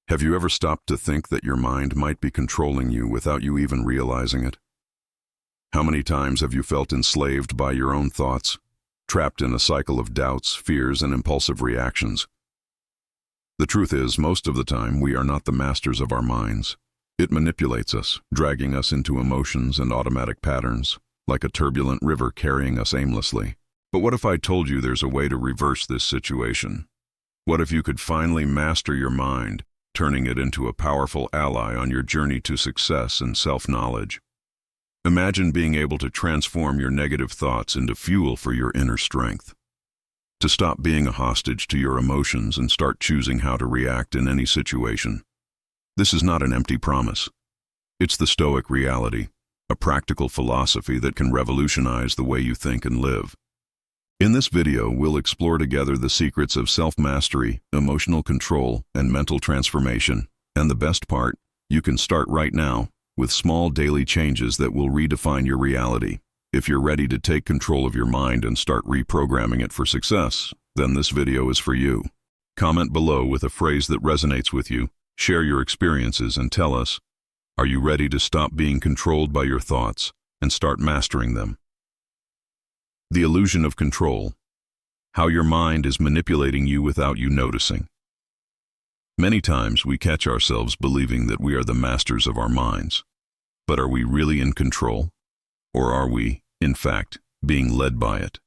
Have you ever stopped to think that your mind might be controlling you without you even realizing it? How many times have you felt enslaved by your own thoughts, trapped in a cycle of doubts, fears, and impulsive reactions? The truth is, most of the time, we are not the masters of our minds. It manipulates us, dragging us into emotions and automatic patterns, like a turbulent river carrying us aimlessly. But what if I told you there's a way to reverse this situation? What if you could finally master your mind, turning it into a powerful ally on your journey to success and self-knowledge? Imagine being able to transform your negative thoughts into fuel for your inner strength. To stop being a hostage to your emotions and start choosing how to react in any situation. This is not an empty promise. It's the Stoic reality, a practical philosophy that can revolutionize the way you think and live. In this video, we'll explore together the secrets of self-mastery, emotional control, and mental transformation. And the best part, you can start right now with small daily changes that will redefine your reality. If you're ready to take control of your mind and start reprogramming it for success, then this video is for you. Comment below with a phrase that resonates with you, share your experiences, and tell us, are you ready to stop being controlled by your thoughts and start mastering them? The illusion of control. How your mind is manipulating you without you noticing. Many times we catch ourselves believing that we are the masters of our minds. But are we really in control? Or are we, in fact, being led by it?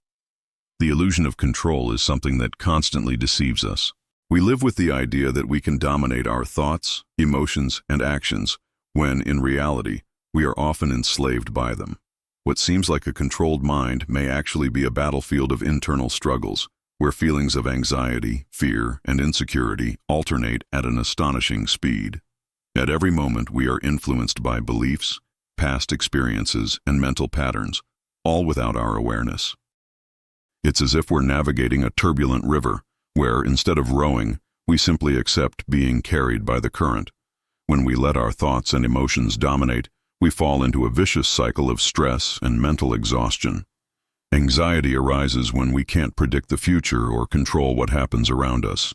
The illusion of control is something that constantly deceives us. We live with the idea that we can dominate our thoughts, emotions, and actions, when, in reality, we are often enslaved by them. What seems like a controlled mind may actually be a battlefield of internal struggles, where feelings of anxiety, fear, and insecurity alternate at an astonishing speed. At every moment, we are influenced by beliefs, past experiences, and mental patterns, all without our awareness. It's as if we're navigating a turbulent river, where, instead of rowing, we simply accept being carried by the current. When we let our thoughts and emotions dominate, we fall into a vicious cycle of stress and mental exhaustion. Anxiety arises when we can't predict the future or control what happens around us.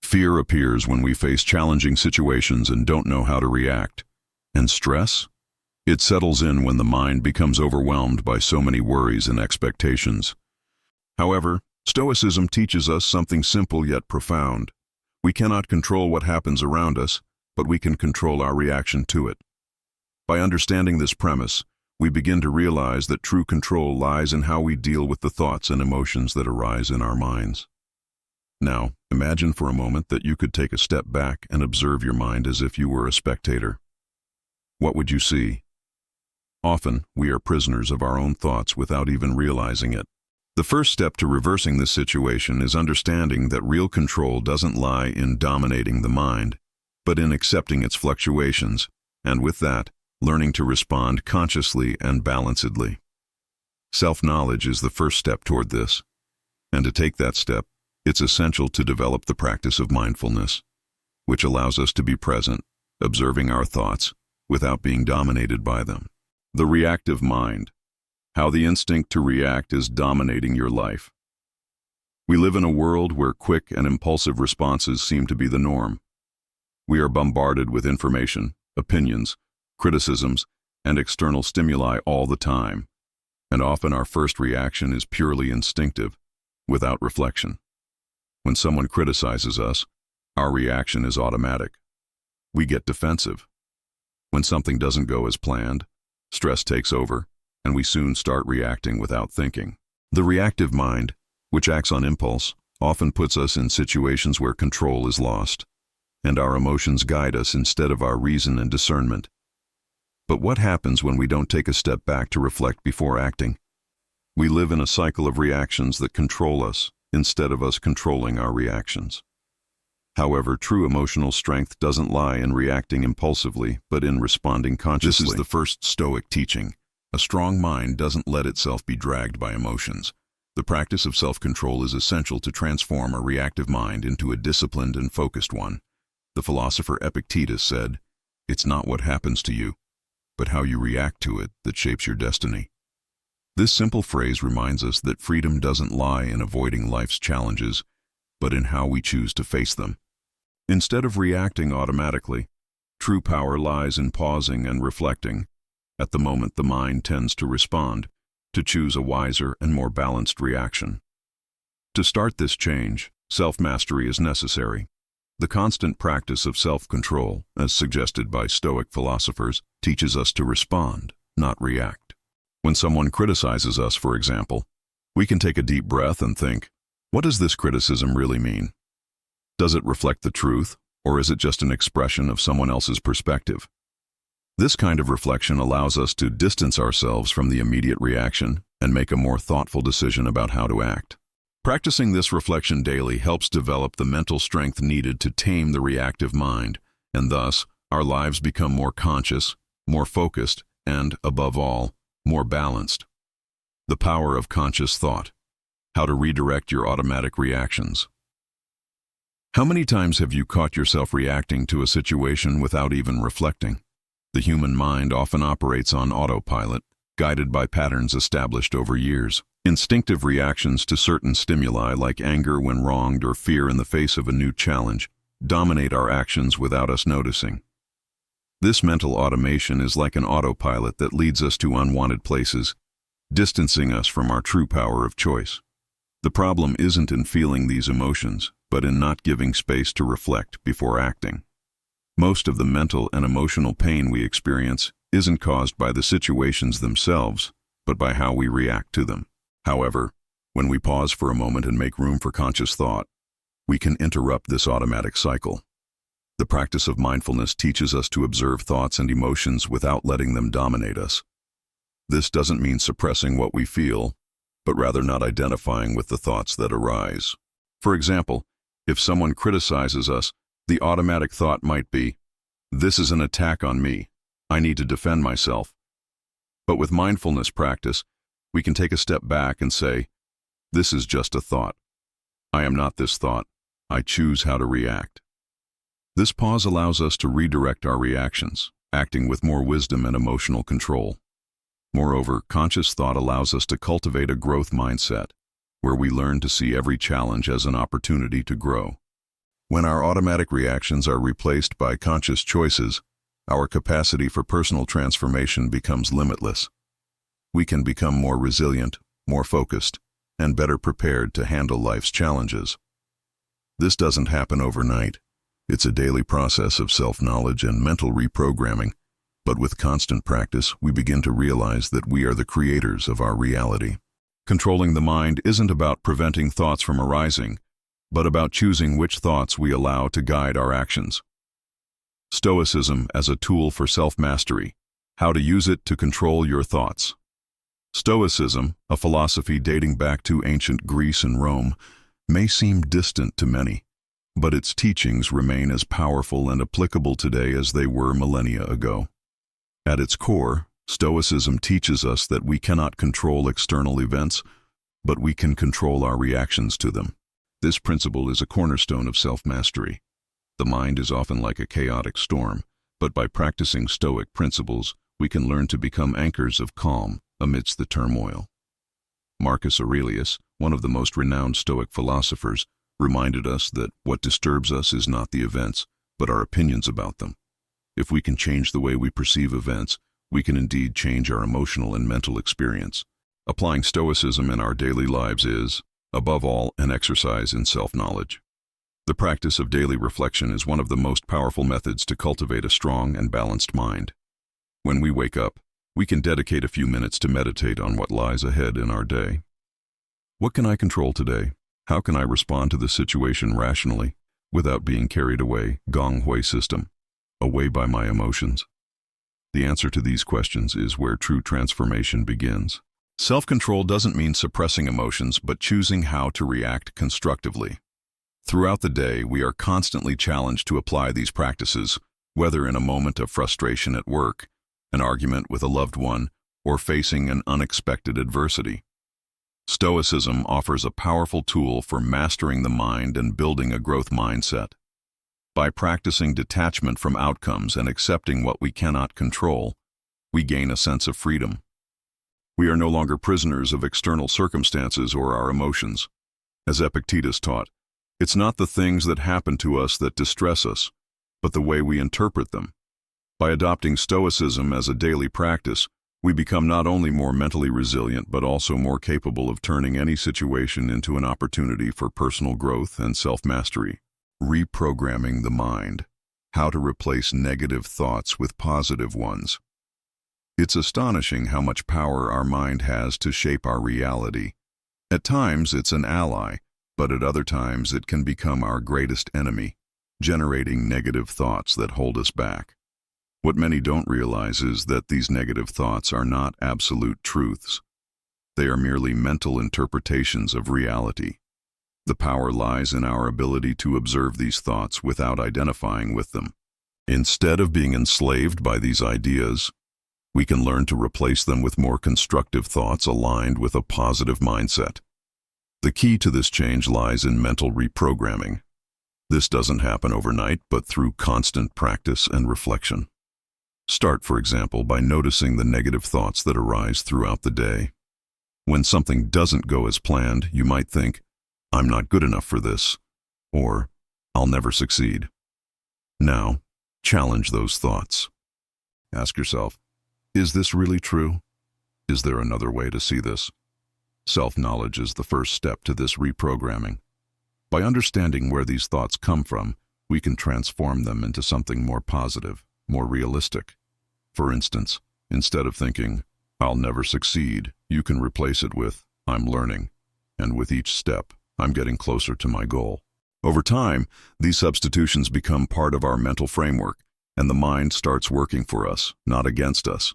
Fear appears when we face challenging situations and don't know how to react. And stress? It settles in when the mind becomes overwhelmed by so many worries and expectations. However, Stoicism teaches us something simple yet profound. We cannot control what happens around us, but we can control our reaction to it. By understanding this premise, we begin to realize that true control lies in how we deal with the thoughts and emotions that arise in our minds. Now, imagine for a moment that you could take a step back and observe your mind as if you were a spectator. What would you see? Often, we are prisoners of our own thoughts without even realizing it. The first step to reversing this situation is understanding that real control doesn't lie in dominating the mind, but in accepting its fluctuations, and with that, learning to respond consciously and balancedly. Self-knowledge is the first step toward this, and to take that step, it's essential to develop the practice of mindfulness, which allows us to be present, observing our thoughts, without being dominated by them. The reactive mind. How the instinct to react is dominating your life. We live in a world where quick and impulsive responses seem to be the norm. We are bombarded with information, opinions, criticisms, and external stimuli all the time, and often our first reaction is purely instinctive, without reflection. When someone criticizes us, our reaction is automatic. We get defensive. When something doesn't go as planned, stress takes over, and we soon start reacting without thinking. The reactive mind, which acts on impulse, often puts us in situations where control is lost, and our emotions guide us instead of our reason and discernment. But what happens when we don't take a step back to reflect before acting? We live in a cycle of reactions that control us, instead of us controlling our reactions. However, true emotional strength doesn't lie in reacting impulsively, but in responding consciously. This is the first Stoic teaching. A strong mind doesn't let itself be dragged by emotions. The practice of self-control is essential to transform a reactive mind into a disciplined and focused one. The philosopher Epictetus said, "It's not what happens to you, but how you react to it that shapes your destiny." This simple phrase reminds us that freedom doesn't lie in avoiding life's challenges, but in how we choose to face them. Instead of reacting automatically, true power lies in pausing and reflecting. At the moment, the mind tends to respond, to choose a wiser and more balanced reaction. To start this change, self-mastery is necessary. The constant practice of self-control, as suggested by Stoic philosophers, teaches us to respond, not react. When someone criticizes us, for example, we can take a deep breath and think, what does this criticism really mean? Does it reflect the truth, or is it just an expression of someone else's perspective? This kind of reflection allows us to distance ourselves from the immediate reaction and make a more thoughtful decision about how to act. Practicing this reflection daily helps develop the mental strength needed to tame the reactive mind, and thus, our lives become more conscious, more focused, and, above all, more balanced. The power of conscious thought. How to redirect your automatic reactions. How many times have you caught yourself reacting to a situation without even reflecting? The human mind often operates on autopilot, guided by patterns established over years. Instinctive reactions to certain stimuli, like anger when wronged or fear in the face of a new challenge, dominate our actions without us noticing. This mental automation is like an autopilot that leads us to unwanted places, distancing us from our true power of choice. The problem isn't in feeling these emotions, but in not giving space to reflect before acting. Most of the mental and emotional pain we experience isn't caused by the situations themselves, but by how we react to them. However, when we pause for a moment and make room for conscious thought, we can interrupt this automatic cycle. The practice of mindfulness teaches us to observe thoughts and emotions without letting them dominate us. This doesn't mean suppressing what we feel, but rather not identifying with the thoughts that arise. For example, if someone criticizes us, the automatic thought might be, "This is an attack on me. I need to defend myself." But with mindfulness practice, we can take a step back and say, "This is just a thought. I am not this thought. I choose how to react." This pause allows us to redirect our reactions, acting with more wisdom and emotional control. Moreover, conscious thought allows us to cultivate a growth mindset, where we learn to see every challenge as an opportunity to grow. When our automatic reactions are replaced by conscious choices, our capacity for personal transformation becomes limitless. We can become more resilient, more focused, and better prepared to handle life's challenges. This doesn't happen overnight. It's a daily process of self-knowledge and mental reprogramming, but with constant practice, we begin to realize that we are the creators of our reality. Controlling the mind isn't about preventing thoughts from arising, but about choosing which thoughts we allow to guide our actions. Stoicism as a tool for self-mastery. How to use it to control your thoughts. Stoicism, a philosophy dating back to ancient Greece and Rome, may seem distant to many, but its teachings remain as powerful and applicable today as they were millennia ago. At its core, Stoicism teaches us that we cannot control external events, but we can control our reactions to them. This principle is a cornerstone of self-mastery. The mind is often like a chaotic storm, but by practicing Stoic principles, we can learn to become anchors of calm amidst the turmoil. Marcus Aurelius, one of the most renowned Stoic philosophers, reminded us that what disturbs us is not the events, but our opinions about them. If we can change the way we perceive events, we can indeed change our emotional and mental experience. Applying Stoicism in our daily lives is, above all, an exercise in self-knowledge. The practice of daily reflection is one of the most powerful methods to cultivate a strong and balanced mind. When we wake up, we can dedicate a few minutes to meditate on what lies ahead in our day. What can I control today? How can I respond to the situation rationally, without being carried away, gong hui system, away by my emotions? The answer to these questions is where true transformation begins. Self-control doesn't mean suppressing emotions, but choosing how to react constructively. Throughout the day, we are constantly challenged to apply these practices, whether in a moment of frustration at work, an argument with a loved one, or facing an unexpected adversity. Stoicism offers a powerful tool for mastering the mind and building a growth mindset. By practicing detachment from outcomes and accepting what we cannot control, we gain a sense of freedom. We are no longer prisoners of external circumstances or our emotions. As Epictetus taught, It's not the things that happen to us that distress us, but the way we interpret them. By adopting Stoicism as a daily practice, we become not only more mentally resilient but also more capable of turning any situation into an opportunity for personal growth and self-mastery. Reprogramming the mind. How to replace negative thoughts with positive ones. It's astonishing how much power our mind has to shape our reality. At times it's an ally, but at other times it can become our greatest enemy, generating negative thoughts that hold us back. What many don't realize is that these negative thoughts are not absolute truths. They are merely mental interpretations of reality. The power lies in our ability to observe these thoughts without identifying with them. Instead of being enslaved by these ideas, we can learn to replace them with more constructive thoughts aligned with a positive mindset. The key to this change lies in mental reprogramming. This doesn't happen overnight, but through constant practice and reflection. Start, for example, by noticing the negative thoughts that arise throughout the day. When something doesn't go as planned, you might think, "I'm not good enough for this," or "I'll never succeed." Now, challenge those thoughts. Ask yourself, is this really true? Is there another way to see this? Self-knowledge is the first step to this reprogramming. By understanding where these thoughts come from, we can transform them into something more positive, more realistic. For instance, instead of thinking, "I'll never succeed," you can replace it with, "I'm learning, and with each step, I'm getting closer to my goal." Over time, these substitutions become part of our mental framework, and the mind starts working for us, not against us.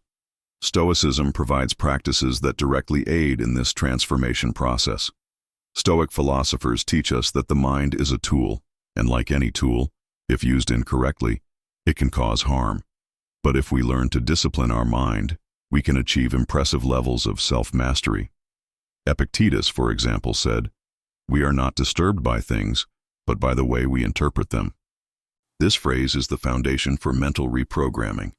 Stoicism provides practices that directly aid in this transformation process. Stoic philosophers teach us that the mind is a tool, and like any tool, if used incorrectly, it can cause harm. But if we learn to discipline our mind, we can achieve impressive levels of self-mastery. Epictetus, for example, said, "We are not disturbed by things, but by the way we interpret them." This phrase is the foundation for mental reprogramming.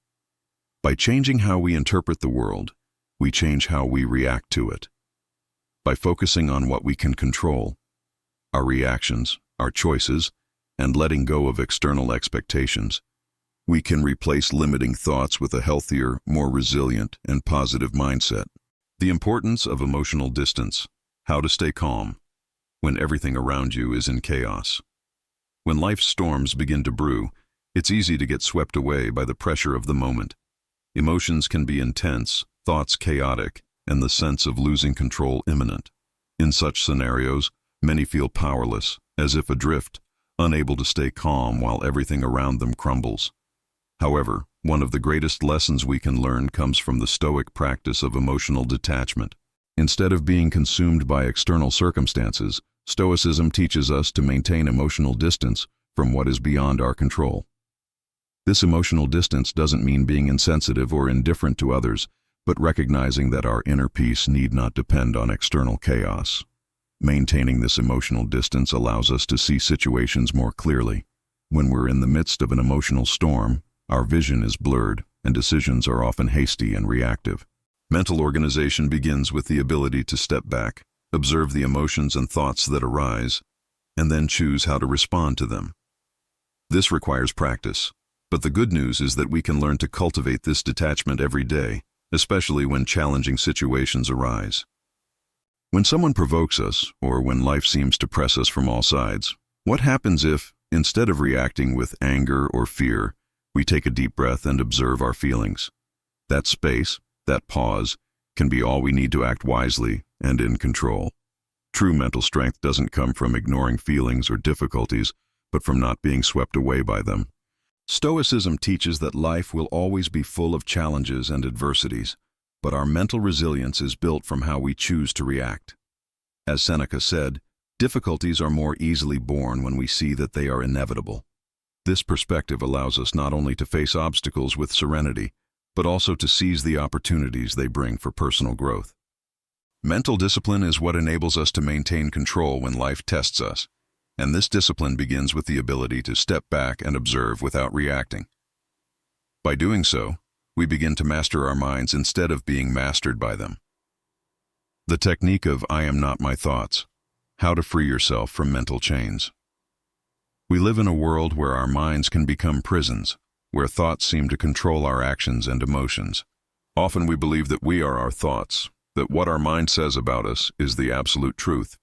By changing how we interpret the world, we change how we react to it. By focusing on what we can control, our reactions, our choices, and letting go of external expectations, we can replace limiting thoughts with a healthier, more resilient, and positive mindset. The importance of emotional distance. How to stay calm when everything around you is in chaos. When life's storms begin to brew, it's easy to get swept away by the pressure of the moment. Emotions can be intense, thoughts chaotic, and the sense of losing control imminent. In such scenarios, many feel powerless, as if adrift, unable to stay calm while everything around them crumbles. However, one of the greatest lessons we can learn comes from the Stoic practice of emotional detachment. Instead of being consumed by external circumstances, Stoicism teaches us to maintain emotional distance from what is beyond our control. This emotional distance doesn't mean being insensitive or indifferent to others, but recognizing that our inner peace need not depend on external chaos. Maintaining this emotional distance allows us to see situations more clearly. When we're in the midst of an emotional storm, our vision is blurred, and decisions are often hasty and reactive. Mental organization begins with the ability to step back, observe the emotions and thoughts that arise, and then choose how to respond to them. This requires practice, but the good news is that we can learn to cultivate this detachment every day, especially when challenging situations arise. When someone provokes us, or when life seems to press us from all sides, what happens if, instead of reacting with anger or fear, we take a deep breath and observe our feelings? That space, that pause, can be all we need to act wisely and in control. True mental strength doesn't come from ignoring feelings or difficulties, but from not being swept away by them. Stoicism teaches that life will always be full of challenges and adversities, but our mental resilience is built from how we choose to react. As Seneca said, difficulties are more easily borne when we see that they are inevitable. This perspective allows us not only to face obstacles with serenity, but also to seize the opportunities they bring for personal growth. Mental discipline is what enables us to maintain control when life tests us, and this discipline begins with the ability to step back and observe without reacting. By doing so, we begin to master our minds instead of being mastered by them. The technique of "I am not my thoughts." How to free yourself from mental chains. We live in a world where our minds can become prisons, where thoughts seem to control our actions and emotions. Often we believe that we are our thoughts, that what our mind says about us is the absolute truth.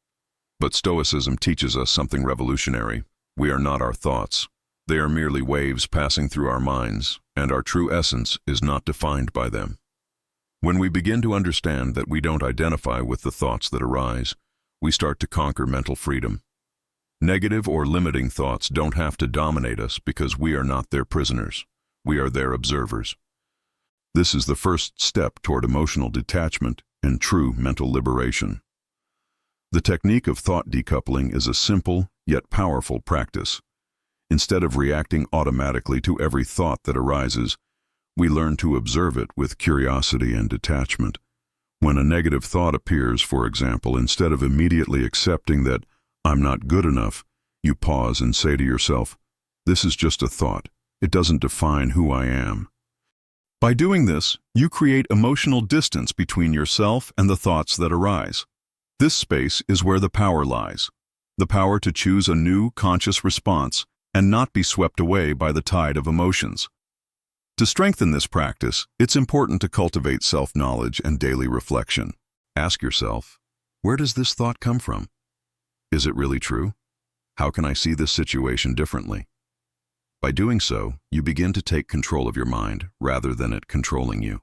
But Stoicism teaches us something revolutionary. We are not our thoughts. They are merely waves passing through our minds, and our true essence is not defined by them. When we begin to understand that we don't identify with the thoughts that arise, we start to conquer mental freedom. Negative or limiting thoughts don't have to dominate us because we are not their prisoners. We are their observers. This is the first step toward emotional detachment and true mental liberation. The technique of thought decoupling is a simple yet powerful practice. Instead of reacting automatically to every thought that arises, we learn to observe it with curiosity and detachment. When a negative thought appears, for example, instead of immediately accepting that I'm not good enough, you pause and say to yourself, this is just a thought. It doesn't define who I am. By doing this, you create emotional distance between yourself and the thoughts that arise. This space is where the power lies, the power to choose a new, conscious response and not be swept away by the tide of emotions. To strengthen this practice, it's important to cultivate self-knowledge and daily reflection. Ask yourself, where does this thought come from? Is it really true? How can I see this situation differently? By doing so, you begin to take control of your mind rather than it controlling you.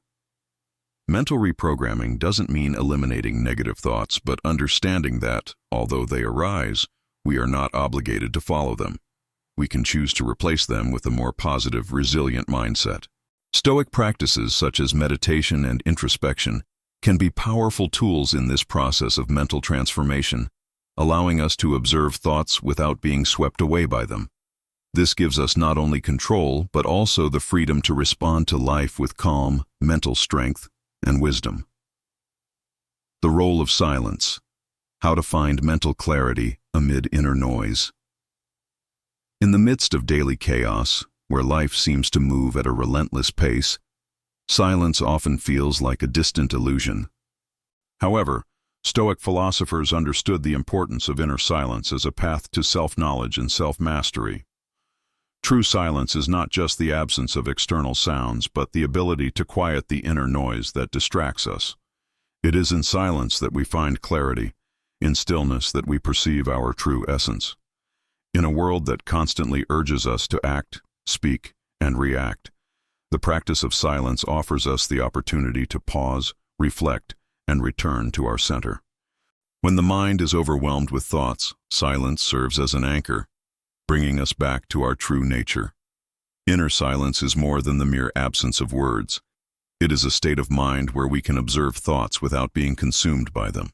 Mental reprogramming doesn't mean eliminating negative thoughts, but understanding that, although they arise, we are not obligated to follow them. We can choose to replace them with a more positive, resilient mindset. Stoic practices such as meditation and introspection can be powerful tools in this process of mental transformation, allowing us to observe thoughts without being swept away by them. This gives us not only control, but also the freedom to respond to life with calm, mental strength, and wisdom. The role of silence. How to find mental clarity amid inner noise. In the midst of daily chaos, where life seems to move at a relentless pace, silence often feels like a distant illusion. However, Stoic philosophers understood the importance of inner silence as a path to self-knowledge and self-mastery. True silence is not just the absence of external sounds, but the ability to quiet the inner noise that distracts us. It is in silence that we find clarity, in stillness that we perceive our true essence. In a world that constantly urges us to act, speak, and react, the practice of silence offers us the opportunity to pause, reflect, and return to our center. When the mind is overwhelmed with thoughts, silence serves as an anchor, bringing us back to our true nature. Inner silence is more than the mere absence of words. It is a state of mind where we can observe thoughts without being consumed by them.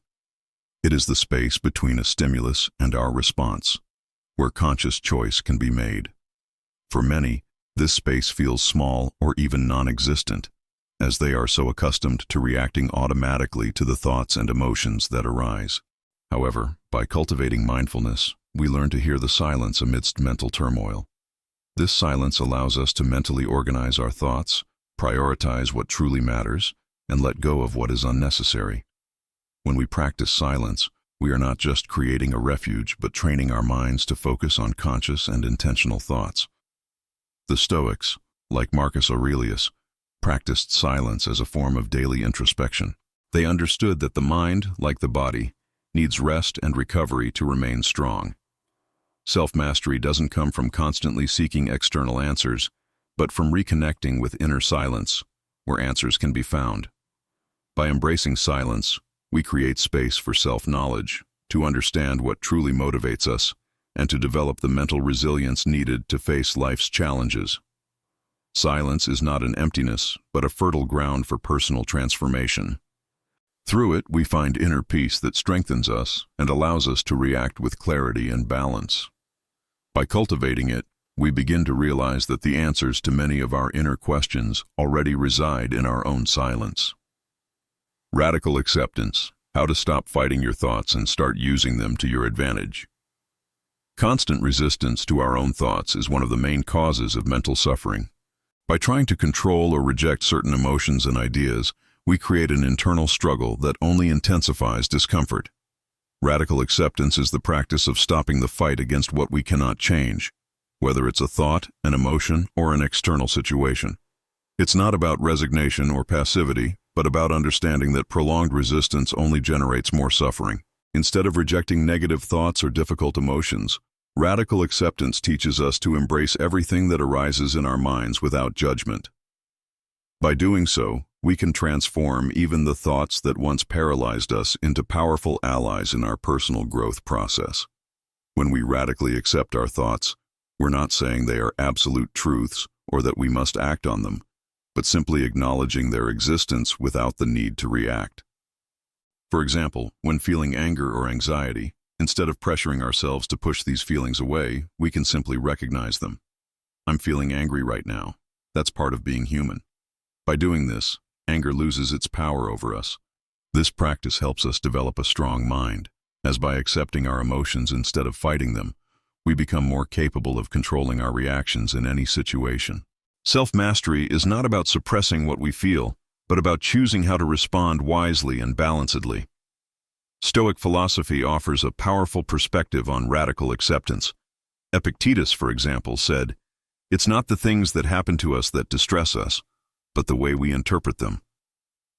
It is the space between a stimulus and our response, where conscious choice can be made. For many, this space feels small or even non-existent, as they are so accustomed to reacting automatically to the thoughts and emotions that arise. However, by cultivating mindfulness, we learn to hear the silence amidst mental turmoil. This silence allows us to mentally organize our thoughts, prioritize what truly matters, and let go of what is unnecessary. When we practice silence, we are not just creating a refuge, but training our minds to focus on conscious and intentional thoughts. The Stoics, like Marcus Aurelius, practiced silence as a form of daily introspection. They understood that the mind, like the body, needs rest and recovery to remain strong. Self-mastery doesn't come from constantly seeking external answers, but from reconnecting with inner silence, where answers can be found. By embracing silence, we create space for self-knowledge, to understand what truly motivates us, and to develop the mental resilience needed to face life's challenges. Silence is not an emptiness, but a fertile ground for personal transformation. Through it, we find inner peace that strengthens us and allows us to react with clarity and balance. By cultivating it, we begin to realize that the answers to many of our inner questions already reside in our own silence. Radical acceptance. How to stop fighting your thoughts and start using them to your advantage. Constant resistance to our own thoughts is one of the main causes of mental suffering. By trying to control or reject certain emotions and ideas, we create an internal struggle that only intensifies discomfort. Radical acceptance is the practice of stopping the fight against what we cannot change, whether it's a thought, an emotion, or an external situation. It's not about resignation or passivity, but about understanding that prolonged resistance only generates more suffering. Instead of rejecting negative thoughts or difficult emotions, radical acceptance teaches us to embrace everything that arises in our minds without judgment. By doing so, we can transform even the thoughts that once paralyzed us into powerful allies in our personal growth process. When we radically accept our thoughts, we're not saying they are absolute truths or that we must act on them, but simply acknowledging their existence without the need to react. For example, when feeling anger or anxiety, instead of pressuring ourselves to push these feelings away, we can simply recognize them. I'm feeling angry right now. That's part of being human. By doing this, anger loses its power over us. This practice helps us develop a strong mind, as by accepting our emotions instead of fighting them, we become more capable of controlling our reactions in any situation. Self-mastery is not about suppressing what we feel, but about choosing how to respond wisely and balancedly. Stoic philosophy offers a powerful perspective on radical acceptance. Epictetus, for example, said, "It's not the things that happen to us that distress us, but the way we interpret them."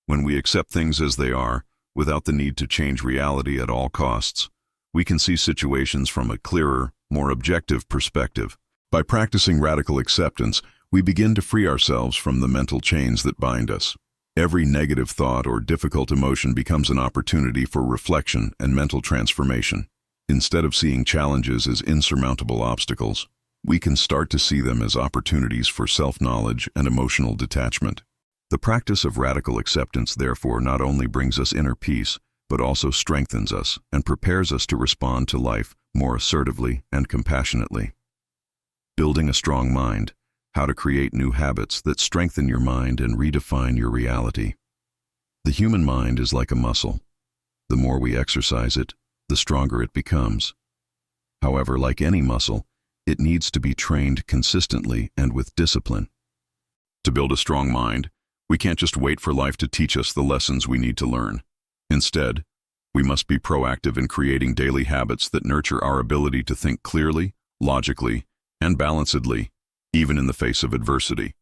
When we accept things as they are, without the need to change reality at all costs, we can see situations from a clearer, more objective perspective. By practicing radical acceptance, we begin to free ourselves from the mental chains that bind us. Every negative thought or difficult emotion becomes an opportunity for reflection and mental transformation. Instead of seeing challenges as insurmountable obstacles, we can start to see them as opportunities for self-knowledge and emotional detachment. The practice of radical acceptance, therefore, not only brings us inner peace, but also strengthens us and prepares us to respond to life more assertively and compassionately. Building a strong mind. How to create new habits that strengthen your mind and redefine your reality. The human mind is like a muscle. The more we exercise it, the stronger it becomes. However, like any muscle, it needs to be trained consistently and with discipline. To build a strong mind, we can't just wait for life to teach us the lessons we need to learn. Instead, we must be proactive in creating daily habits that nurture our ability to think clearly, logically, and balancedly, even in the face of adversity.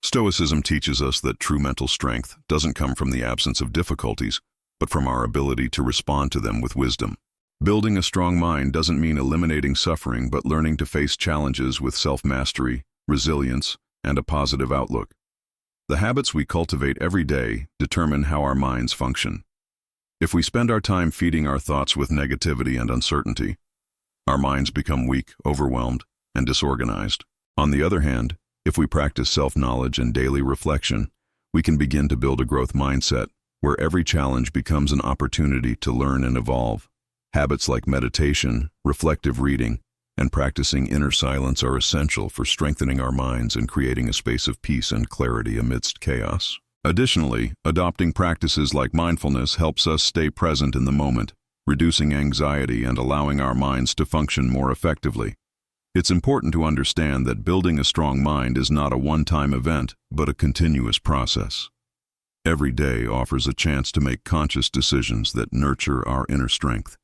Stoicism teaches us that true mental strength doesn't come from the absence of difficulties, but from our ability to respond to them with wisdom. Building a strong mind doesn't mean eliminating suffering, but learning to face challenges with self-mastery, resilience, and a positive outlook. The habits we cultivate every day determine how our minds function. If we spend our time feeding our thoughts with negativity and uncertainty, our minds become weak, overwhelmed, and disorganized. On the other hand, if we practice self-knowledge and daily reflection, we can begin to build a growth mindset where every challenge becomes an opportunity to learn and evolve. Habits like meditation, reflective reading, and practicing inner silence are essential for strengthening our minds and creating a space of peace and clarity amidst chaos. Additionally, adopting practices like mindfulness helps us stay present in the moment, reducing anxiety and allowing our minds to function more effectively. It's important to understand that building a strong mind is not a one-time event, but a continuous process. Every day offers a chance to make conscious decisions that nurture our inner strength.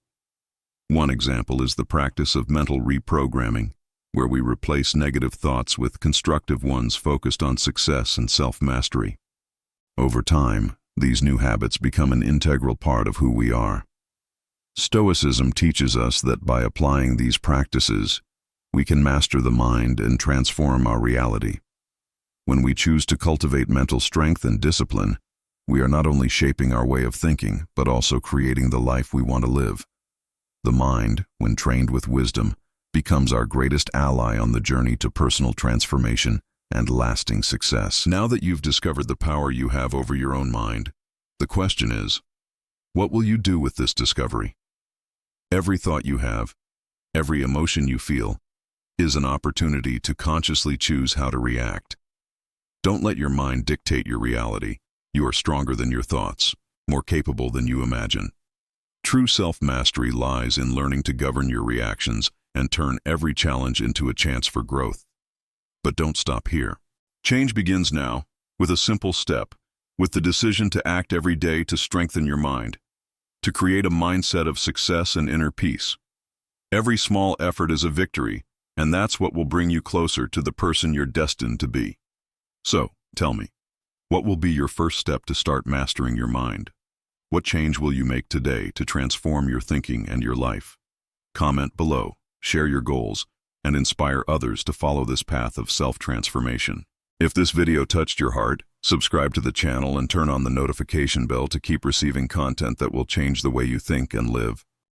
One example is the practice of mental reprogramming, where we replace negative thoughts with constructive ones focused on success and self-mastery. Over time, these new habits become an integral part of who we are. Stoicism teaches us that by applying these practices, we can master the mind and transform our reality. When we choose to cultivate mental strength and discipline, we are not only shaping our way of thinking, but also creating the life we want to live. The mind, when trained with wisdom, becomes our greatest ally on the journey to personal transformation and lasting success. Now that you've discovered the power you have over your own mind, the question is, what will you do with this discovery? Every thought you have, every emotion you feel, is an opportunity to consciously choose how to react. Don't let your mind dictate your reality. You are stronger than your thoughts, more capable than you imagine. True self-mastery lies in learning to govern your reactions and turn every challenge into a chance for growth. But don't stop here. Change begins now, with a simple step, with the decision to act every day to strengthen your mind. to create a mindset of success and inner peace. Every small effort is a victory, and that's what will bring you closer to the person you're destined to be. So, tell me, what will be your first step to start mastering your mind? What change will you make today to transform your thinking and your life? Comment below, share your goals, and inspire others to follow this path of self-transformation. If this video touched your heart, subscribe to the channel and turn on the notification bell to keep receiving content that will change the way you think and live.